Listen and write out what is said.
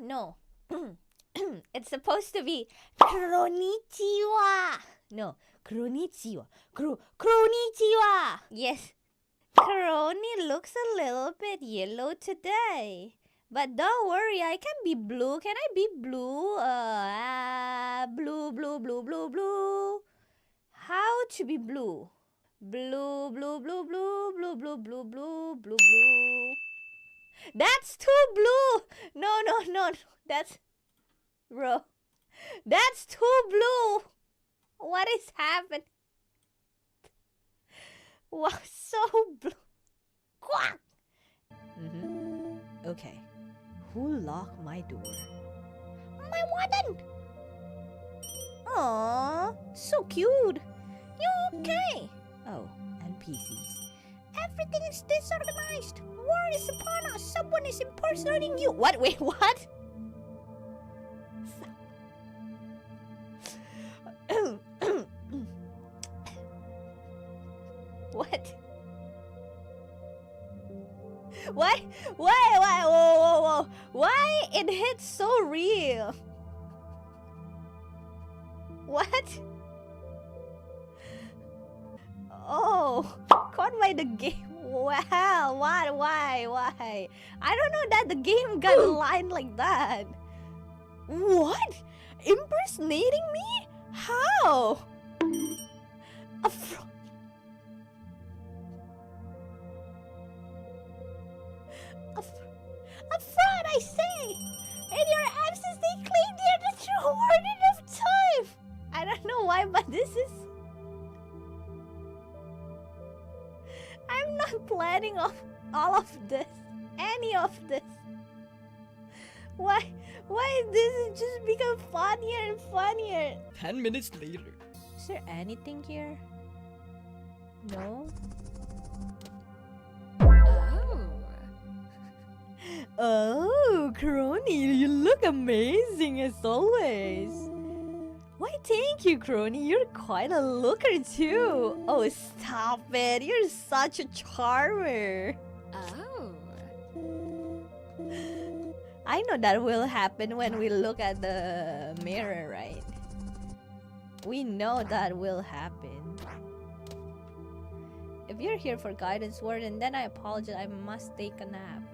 No. It's supposed to be Kronichiwa. No, Kronichiwa. Kronichiwa. Yes. Kronii looks a little bit yellow today. But don't worry, I can be blue. Can I be blue? Blue. How to be blue? Blue. That's too blue. No. That's... Bro. That's too blue. What is happening? Wow, so blue. Quack. Okay. Who locked my door? My warden. Aww, so cute. You okay? Oh, NPCs. Everything is disorganized. War is upon us. Someone is impersonating you. What? Wait, what? What? Why? Whoa. Why it hits so real? What? Oh, caught by the game. Wow, why? I don't know that the game got aligned like that. What? Impersonating me? How? A fraud, I say! In your absence, they claimed you're the true Warden of Time! I don't know why, but this is... I'm not planning on all of this. Any of this. Why this is just become funnier and funnier? 10 minutes later. Is there anything here? No? Oh, Kronii, you look amazing as always. Why, thank you, Kronii. You're quite a looker too. Oh, stop it. You're such a charmer. Oh. I know that will happen when we look at the mirror, right? We know that will happen. If you're here for guidance, Warden, then I apologize. I must take a nap.